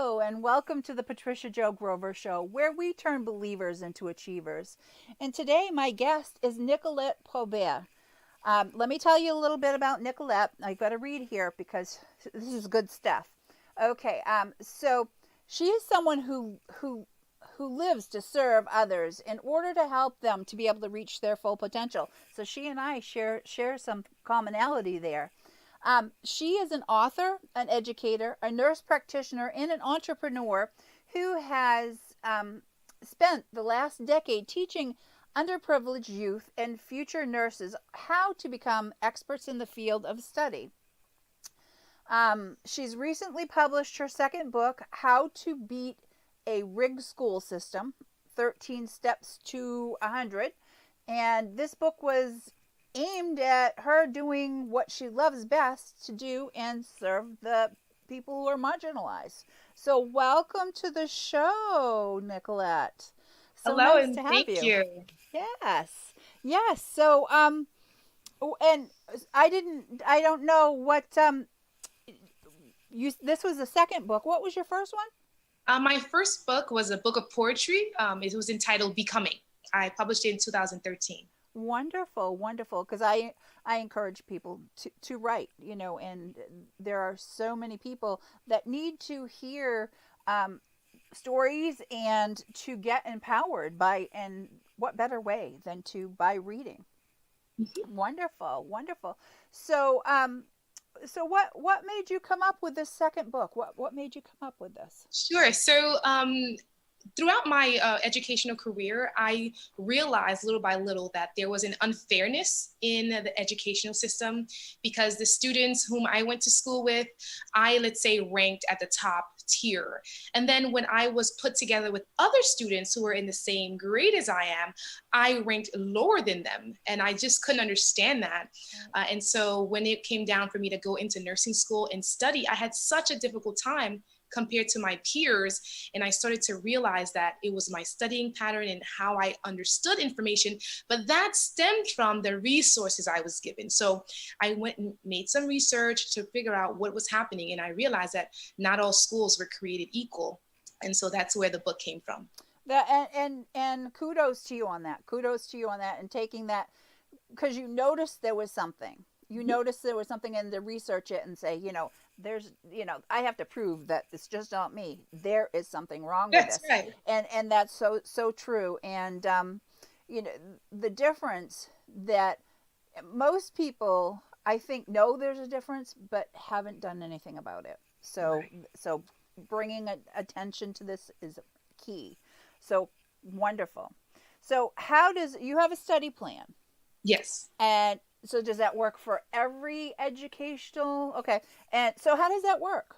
Hello, and welcome to the Patricia Jo Grover Show, where we turn believers into achievers. And today, my guest is Nicolette Piaubert. Let me tell you a little bit about Nicolette. I've got to read here because this is good stuff. Okay, so she is someone who lives to serve others in order to help them to be able to reach their full potential. So she and I share some commonality there. She is an author, an educator, a nurse practitioner, and an entrepreneur who has spent the last decade teaching underprivileged youth and future nurses how to become experts in the field of study. She's recently published her second book, How to Beat a Rigged School System, 13 Steps to 100. And this book was aimed at her doing what she loves best to do and serve the people who are marginalized. So welcome to the show, Nicolette. So Hello nice and to have thank you. you. Yes. Yes. So and I don't know what this was the second book. What was your first one? My first book was a book of poetry. It was entitled Becoming. I published it in 2013. Wonderful, wonderful. Because I encourage people to write, and there are so many people that need to hear stories and to get empowered and what better way than by reading? Mhm. Wonderful, wonderful. So, so what made you come up with this second book? What made you come up with this? Sure. Throughout my educational career, I realized little by little that there was an unfairness in the educational system because the students whom I went to school with, let's say, ranked at the top tier. And then when I was put together with other students who were in the same grade as I am, I ranked lower than them. And I just couldn't understand that. And so when it came down for me to go into nursing school and study, I had such a difficult time compared to my peers. And I started to realize that it was my studying pattern and how I understood information, but that stemmed from the resources I was given. So I went and made some research to figure out what was happening. And I realized that not all schools were created equal. And so that's where the book came from. That and kudos to you on that. Kudos to you on that and taking that because you noticed there was something. You noticed there was something and to research it and say, there's, I have to prove that it's just not me. There is something wrong with That's this. right. And that's so true. And the difference that most people I think know there's a difference but haven't done anything about it. So Right. so bringing attention to this is key. So wonderful. So how does you have a study plan? Yes. And so does that work for every educational? Okay. And so how does that work?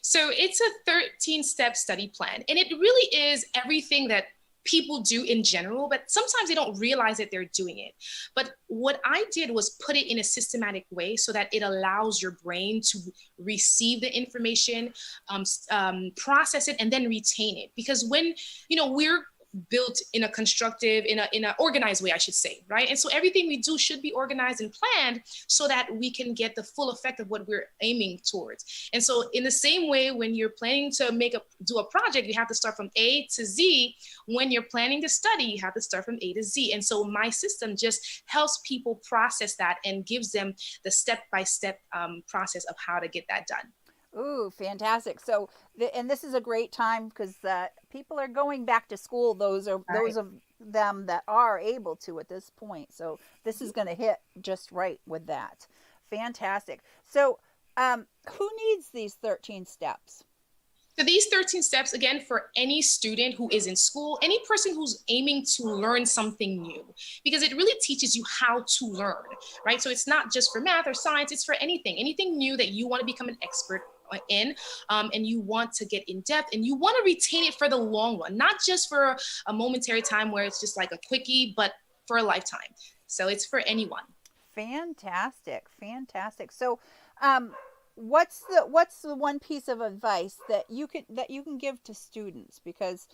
So it's a 13-step study plan, and it really is everything that people do in general, but sometimes they don't realize that they're doing it. But what I did was put it in a systematic way so that it allows your brain to receive the information, process it, and then retain it. Because when, we're built in a constructive, in a organized way, I should say, right? And so everything we do should be organized and planned so that we can get the full effect of what we're aiming towards. And so in the same way, when you're planning to do a project, you have to start from A to Z. When you're planning to study, you have to start from A to Z. And so my system just helps people process that and gives them the step-by-step process of how to get that done. Ooh, fantastic. So, and this is a great time because people are going back to school. Those are Right. those of them that are able to at this point. So this is going to hit just right with that. Fantastic. So, who needs these 13 steps? So these 13 steps, again, for any student who is in school, any person who's aiming to learn something new, because it really teaches you how to learn, right? So it's not just for math or science, it's for anything new that you want to become an expert in, and you want to get in depth and you want to retain it for the long run, not just for a momentary time where it's just like a quickie, but for a lifetime. So it's for anyone. Fantastic, fantastic. So, what's the one piece of advice that you can give to students? Because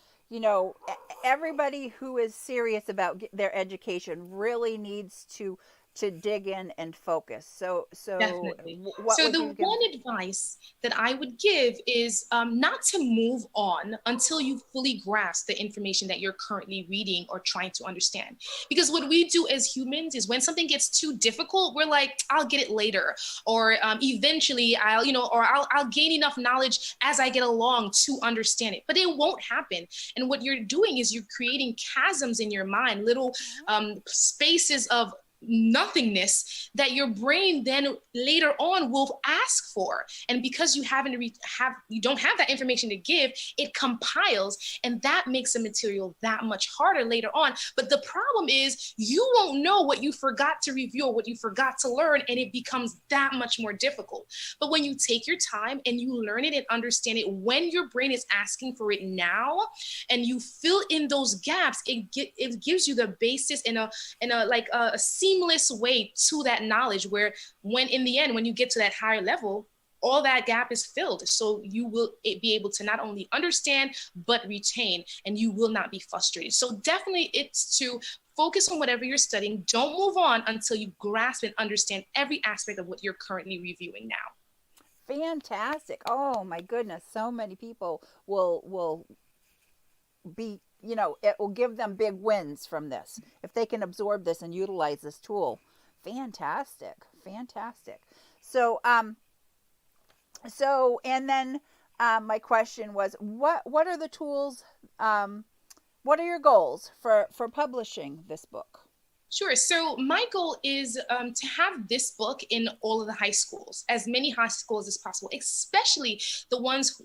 everybody who is serious about their education really needs to to dig in and focus. So Definitely. what So would the you give? one advice that I would give is not to move on until you fully grasp the information that you're currently reading or trying to understand. Because what we do as humans is when something gets too difficult, we're like, I'll get it later, or eventually I'll, or I'll gain enough knowledge as I get along to understand it. But it won't happen. And what you're doing is you're creating chasms in your mind, little spaces of nothingness that your brain then later on will ask for, and because you don't have that information to give, it compiles, and that makes the material that much harder later on. But the problem is you won't know what you forgot to review or what you forgot to learn, and it becomes that much more difficult. But when you take your time and you learn it and understand it when your brain is asking for it now, and you fill in those gaps, it gives you the basis in a like a seamless way to that knowledge, where when in the end, when you get to that higher level, all that gap is filled. So you will be able to not only understand, but retain, and you will not be frustrated. So definitely it's to focus on whatever you're studying. Don't move on until you grasp and understand every aspect of what you're currently reviewing now. Fantastic. Oh my goodness. So many people will be, it will give them big wins from this if they can absorb this and utilize this tool. Fantastic. Fantastic. So and then my question was, what are the tools, what are your goals for publishing this book? Sure. So my goal is to have this book in all of the high schools, as many high schools as possible, especially the ones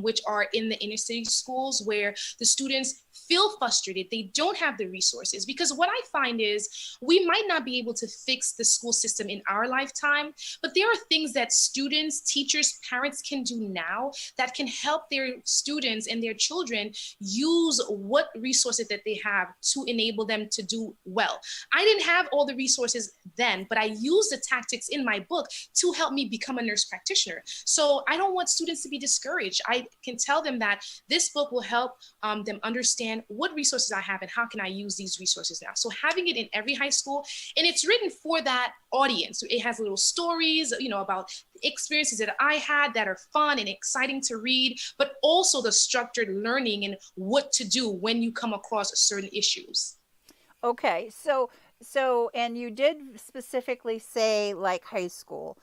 which are in the inner city schools where the students feel frustrated. They don't have the resources, because what I find is we might not be able to fix the school system in our lifetime, but there are things that students, teachers, parents can do now that can help their students and their children use what resources that they have to enable them to do well. I didn't have all the resources then, but I used the tactics in my book to help me become a nurse practitioner. So I don't want students to be discouraged. I can tell them that this book will help them understand what resources I have and how can I use these resources now. So having it in every high school, and it's written for that audience. It has little stories, about experiences that I had that are fun and exciting to read, but also the structured learning and what to do when you come across certain issues. Okay, and you did specifically say like high school.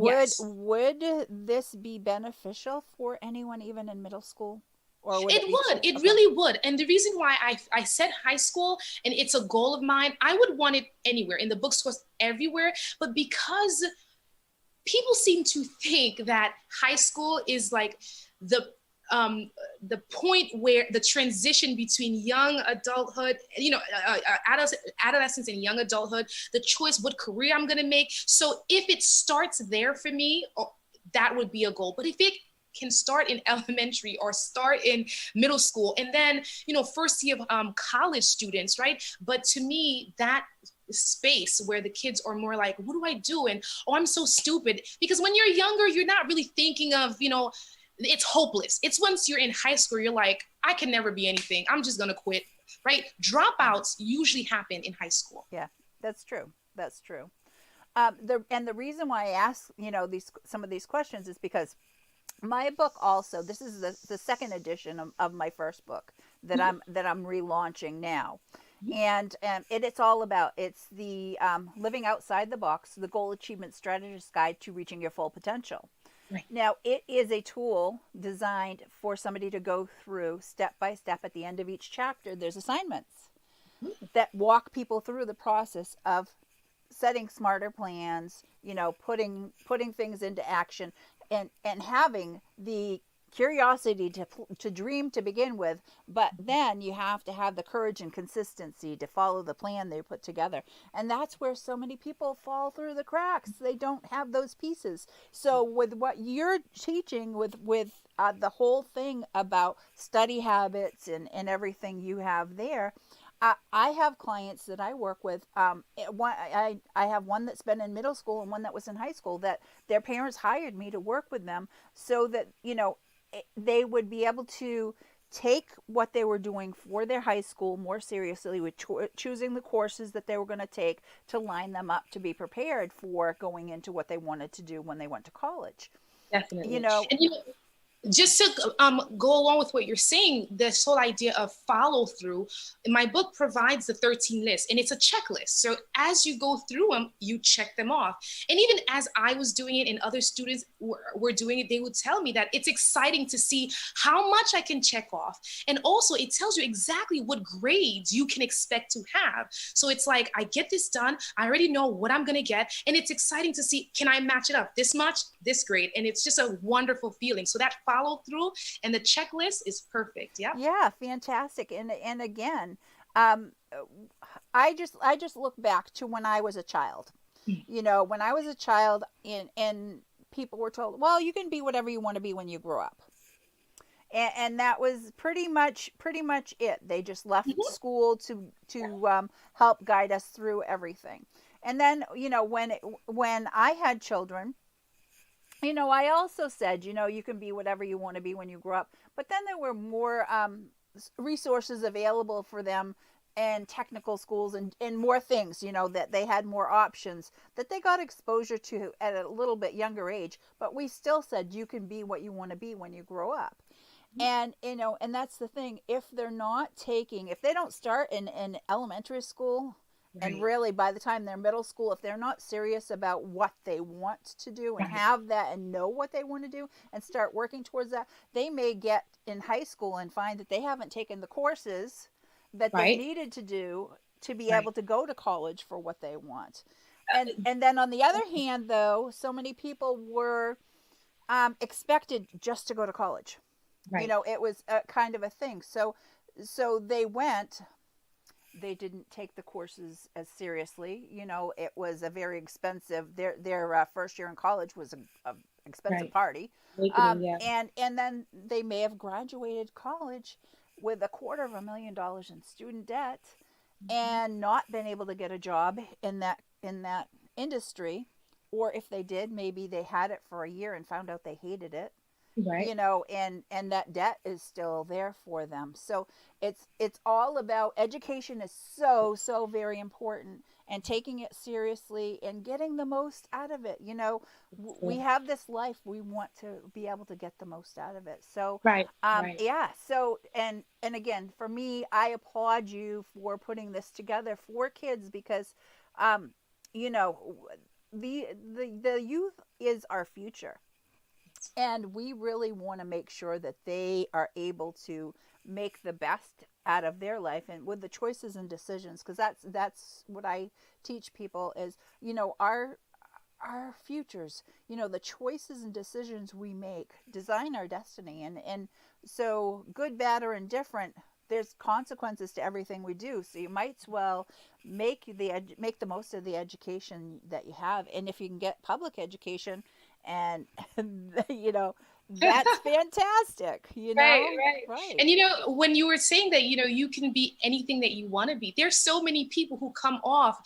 Yes. Would this be beneficial for anyone even in middle school? Or would it It be would. It okay? really would. And the reason why I said high school, and it's a goal of mine, I would want it anywhere, in the bookstores, everywhere. But because people seem to think that high school is like the point where the transition between young adulthood, adolescence and young adulthood, the choice what career I'm going to make. So if it starts there for me, that would be a goal. But if it can start in elementary or start in middle school, and then first year of college students, right? But to me, that space where the kids are more like, what do I do? And I'm so stupid. Because when you're younger, you're not really thinking of, it's hopeless. It's once you're in high school, you're like, I can never be anything. I'm just gonna quit, right? Dropouts usually happen in high school. Yeah, that's true. That's true. The reason why I ask some of these questions is because my book also, this is the second edition of my first book that I'm relaunching now. And it's all about, it's the living outside the box, the goal achievement strategist guide to reaching your full potential. Right. Now, it is a tool designed for somebody to go through step by step. At the end of each chapter, there's assignments that walk people through the process of setting smarter plans, putting things into action, and having the curiosity to dream to begin with, but then you have to have the courage and consistency to follow the plan they put together. And that's where so many people fall through the cracks. They don't have those pieces. So with what you're teaching, with the whole thing about study habits and everything you have there, I have clients that I work with. I have one that's been in middle school and one that was in high school, that their parents hired me to work with them so that they would be able to take what they were doing for their high school more seriously, with choosing the courses that they were going to take to line them up to be prepared for going into what they wanted to do when they went to college. You Definitely. know, And just to go along with what you're saying, this whole idea of follow through, my book provides the 13 lists, and it's a checklist. So as you go through them, you check them off. And even as I was doing it and other students were doing it, they would tell me that it's exciting to see how much I can check off. And also it tells you exactly what grades you can expect to have. So it's like, I get this done, I already know what I'm going to get. And it's exciting to see, can I match it up this much, this grade? And it's just a wonderful feeling. So that follow through and the checklist is perfect. Yeah, fantastic. And again, I just look back to when I was a child. You know, when I was a child, and people were told, well, you can be whatever you want to be when you grow up. And that was pretty much it. They just left school to help guide us through everything. And then, you know, when I had children, you know, I also said, you know, you can be whatever you want to be when you grow up. But then there were more resources available for them, and technical schools, and more things, you know, that they had more options that they got exposure to at a little bit younger age. But we still said, you can be what you want to be when you grow up. And, you know, and that's the thing. If they don't start in elementary school, and really by the time they're middle school, if they're not serious about what they want to do and have that and know what they want to do and start working towards that, they may get in high school and find that they haven't taken the courses that they needed to do to be able to go to college for what they want. And then on the other hand, though, so many people were expected just to go to college. You know, it was a kind of a thing. So they didn't take the courses as seriously. You know, it was a very expensive, their first year in college was a expensive party. And then they may have graduated college with $250,000 in student debt and not been able to get a job in that industry. Or if they did, maybe they had it for a year and found out they hated it. You know, and that debt is still there for them. So it's all about, education is so very important, and taking it seriously and getting the most out of it. You know, we have this life, we want to be able to get the most out of it. So yeah. So and again, for me, I applaud you for putting this together for kids, because you know, the youth is our future. And we really want to make sure that they are able to make the best out of their life, and with the choices and decisions, because that's what I teach people is, you know, our futures, you know, the choices and decisions we make design our destiny. And so good, bad, or indifferent, there's consequences to everything we do. So you might as well make the most of the education that you have. And if you can get public education, and you know, that's fantastic, you know. Right. And you know, when you were saying that, you know, you can be anything that you want to be, there's so many people who come off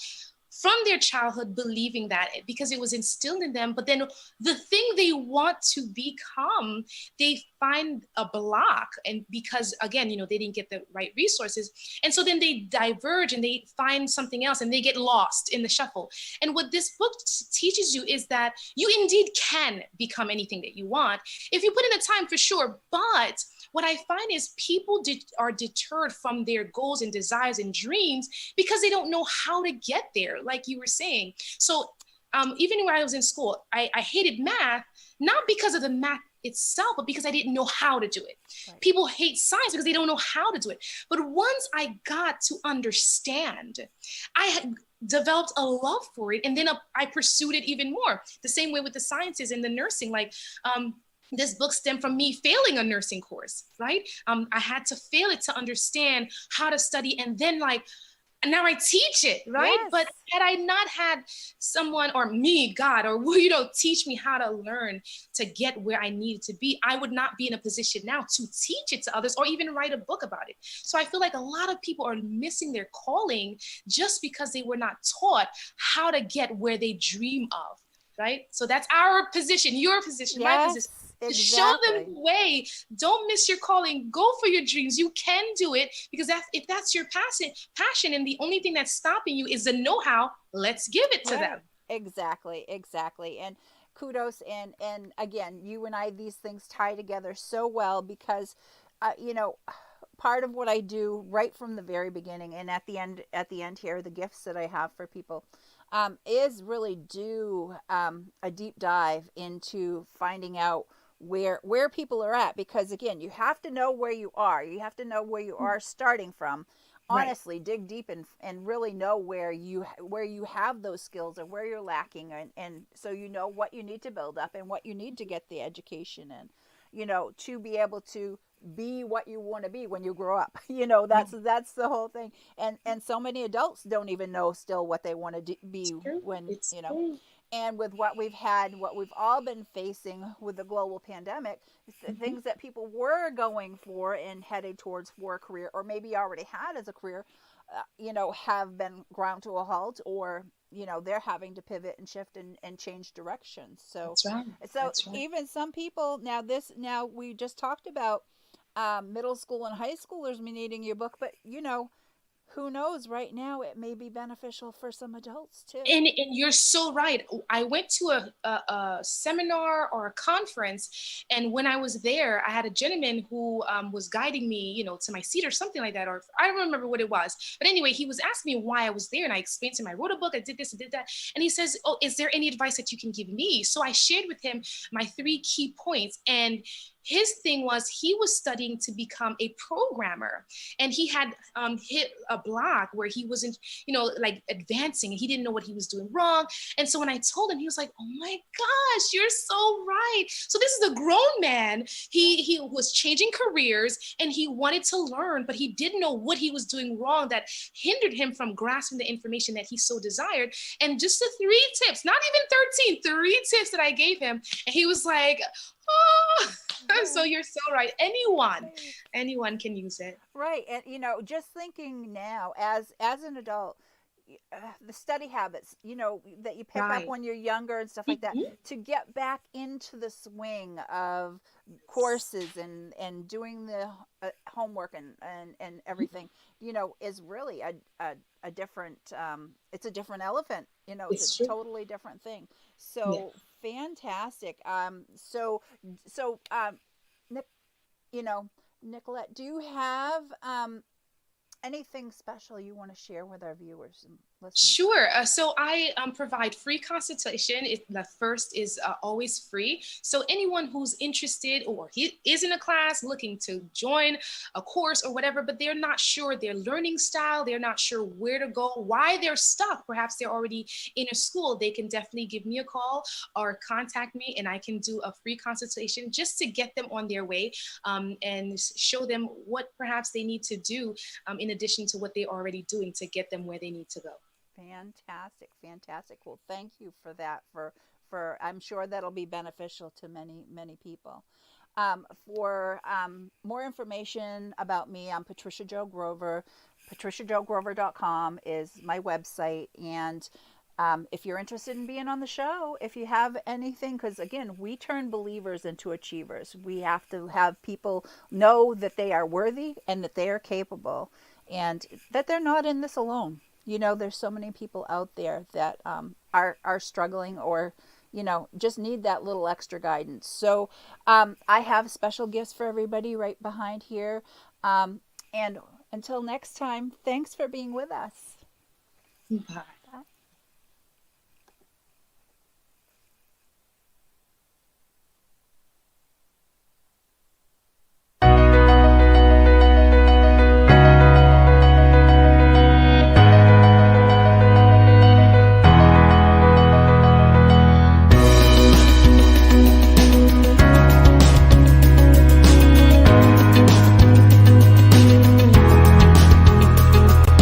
from their childhood believing that, because it was instilled in them, but then the thing they want to become, they find a block. And because, again, you know, they didn't get the right resources, and so then they diverge and they find something else and they get lost in the shuffle. And what this book teaches you is that you indeed can become anything that you want if you put in the time, for sure. But what I find is people are deterred from their goals and desires and dreams because they don't know how to get there, like you were saying. So even when I was in school, I hated math, not because of the math itself, but because I didn't know how to do it. People hate science because they don't know how to do it. But once I got to understand, I had developed a love for it, and then I pursued it even more. The same way with the sciences and the nursing, like this book stemmed from me failing a nursing course, right? I had to fail it to understand how to study, and then and now I teach it, right? Yes. But had I not had someone, or me, God, or, you know, teach me how to learn to get where I needed to be, I would not be in a position now to teach it to others or even write a book about it. So I feel like a lot of people are missing their calling just because they were not taught how to get where they dream of, right? So that's our position, your position, my position. Show them Exactly. the way. Don't miss your calling. Go for your dreams. You can do it, because if that's your passion, and the only thing that's stopping you is the know-how, let's give it to them. Right. Exactly. Exactly. And kudos. And again, you and I, these things tie together so well because, you know, part of what I do right from the very beginning and at the end here, the gifts that I have for people, is really do a deep dive into finding out where people are at, because again, you have to know where you are. You have to know where you are starting from. Right. Honestly, dig deep and really know where you have those skills or where you're lacking, and so you know what you need to build up and what you need to get the education in, you know, to be able to be what you want to be when you grow up. You know, that's the whole thing. And so many adults don't even know still what they want to be It's true. when, It's you know, true. and with what we've had, what we've all been facing with the global pandemic, the Mm-hmm. things that people were going for and headed towards for a career, or maybe already had as a career, you know, have been ground to a halt, or you know, they're having to pivot and shift and change directions. So, That's right. so That's right. even some people now, this now we just talked about middle school and high schoolers needing your book, but you know, who knows? Right now, it may be beneficial for some adults too. And you're so right. I went to a seminar or a conference, and when I was there, I had a gentleman who was guiding me, to my seat or something like that, or I don't remember what it was. But anyway, he was asking me why I was there, and I explained to him I wrote a book, I did this, I did that, and he says, "Oh, is there any advice that you can give me?" So I shared with him my 3 key points, and his thing was he was studying to become a programmer, and he had hit a block where he wasn't like advancing, and he didn't know what he was doing wrong. And so when I told him, he was like, "Oh my gosh, you're so right." So this is a grown man. He was changing careers, and he wanted to learn, but he didn't know what he was doing wrong that hindered him from grasping the information that he so desired. And just the 3 tips, not even 13, 3 tips that I gave him, and he was like, "Oh." So you're so right. Anyone can use it. Right. And you know, just thinking now as an adult, the study habits, you know, that you pick up Right. when you're younger and stuff like that, Mhm. to get back into the swing of courses and doing the homework and everything, you know, is really a different it's a different elephant, you know, it's It's a true. totally different thing. Yeah. So fantastic. So Nick, you know, Nicolette, do you have anything special you want to share with our viewers and listeners? Sure. So I provide free consultation. The first is always free. So anyone who's interested, or he is in a class looking to join a course or whatever, but they're not sure their learning style, they're not sure where to go, why they're stuck, perhaps they're already in a school, they can definitely give me a call or contact me, and I can do a free consultation just to get them on their way, and show them what perhaps they need to do, in addition to what they're already doing, to get them where they need to go. Fantastic, fantastic. Well, thank you for that. For I'm sure that'll be beneficial to many people. For more information about me, I'm Patricia Jo Grover. PatriciaJoGrover.com is my website. And if you're interested in being on the show, if you have anything, because again, we turn believers into achievers. We have to have people know that they are worthy and that they are capable and that they're not in this alone. You know, there's so many people out there that are struggling, or you know, just need that little extra guidance. So I have special gifts for everybody right behind here. And until next time, thanks for being with us. Bye.